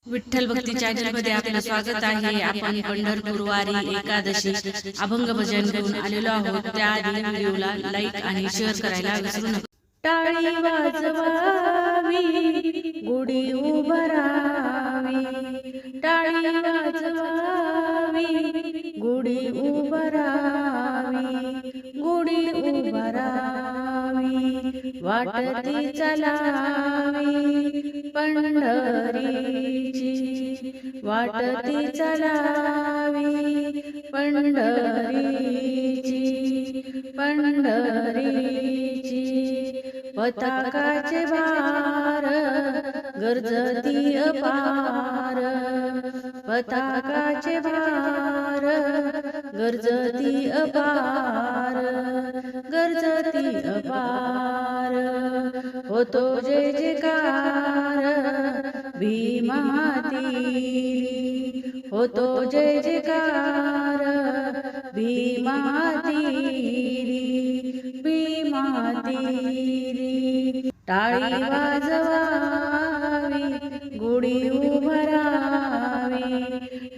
विठ्ठल भक्ती channel मध्ये आपलं स्वागत आहे। आपण पंढरपूर वारी एकादशी अभंग भजन घेऊन आलेलो आहोत। त्याआधी व्हिडिओला लाईक आणि शेअर करायला विसरू नका। टाळी वाजवावी गुढी उभारावी, टाळी वाजवावी गुढी उभारावी, गुढी उभारावी, वाटती चलावी पंढरीची, वाटती चलावी पंढरीची, पंढरीची, पताकाचे भार गरजती अपार, पताकाचे भार गरजती अपार, गरजती अपार, होतो जय जयकार भीमातीरी, होतो जय जयकार भीमातीरी, भीमातीरी, टाळी वाजवावी गुढी उभारावी,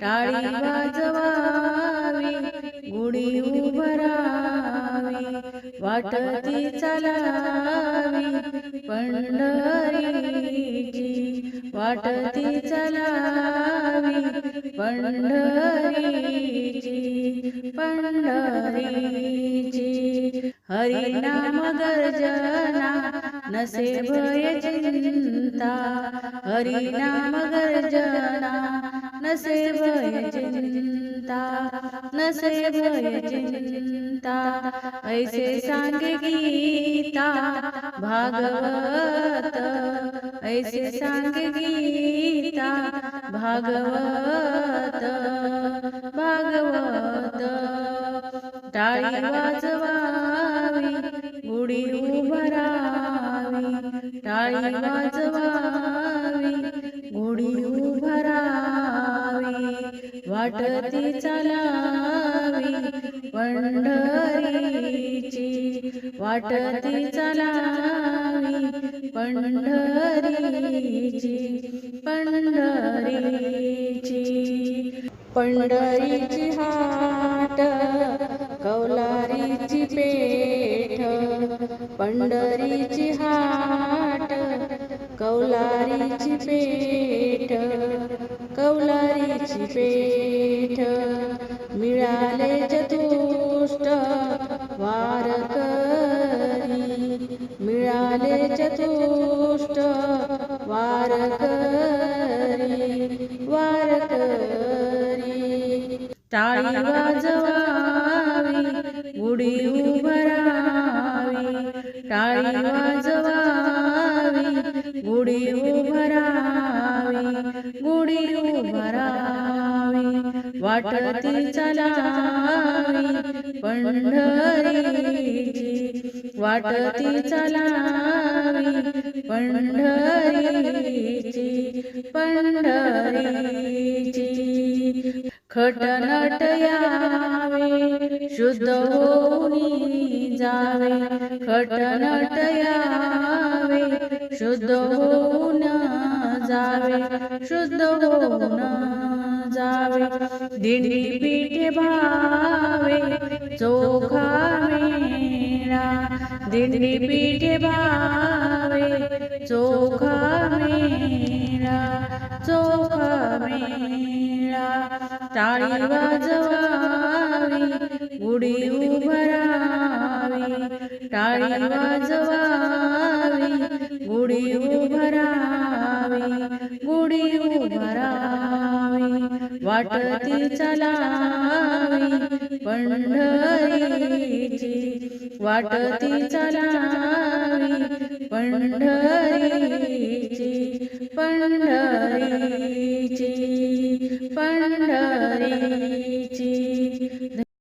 टाळी वाजवावी गुढी उभारावी, वाटती चलावी पंढरीची, वाटती चलावी पंढरीची, पंढरीची, हरिनाम गर्जना नसे भय चिंता, हरिनाम गर्जना नसे भय चिंता, नसे भय चिंता, ऐसे सांगे गीता भागवत, ऐसे सांगे गीता भागवत, भागवत, टाळी वाजवावी गुढी उभारावी, टाळी वाजवावी गुढी उभारावी, वाटती चलावी पंढरीची, वाटती चलावी पंढरीची, पंढरीची, पंढरीची हाट कौलारीची पेठ, पंढरीची हाट कौलारीची पेठ, कौलारीची पेठ, मिळाले चतुष्ट वारकरी, मिळाले चतुष्ट वारकरी, वारकरी, टाळी वाजवावी गुढी उभारावी, टाळी वाजवावी गुढी उभारावी, गुढी उभारावी, वाटती चलावी पंढरीची, वाटती चलावी पंढरीची, पंढरीची, खटनट यावे शुद्ध होऊनी जावे, खटनट यावे शुद्ध होऊन जावे, शुद्ध होऊन जावे, दिंडी पीठे भावे चोखा मेळा, दिंडी पीठे भावे चोखा मेळा, चोखा मेळा, टाळी वाजवावी गुढी उभारावी, टाळी वाजवावी गुढी उभारावी, गुढी उभारावी, वाटती चलावी पंढरीची, वाटती चलावी पंढरीची, पंढरीची, पंढरी।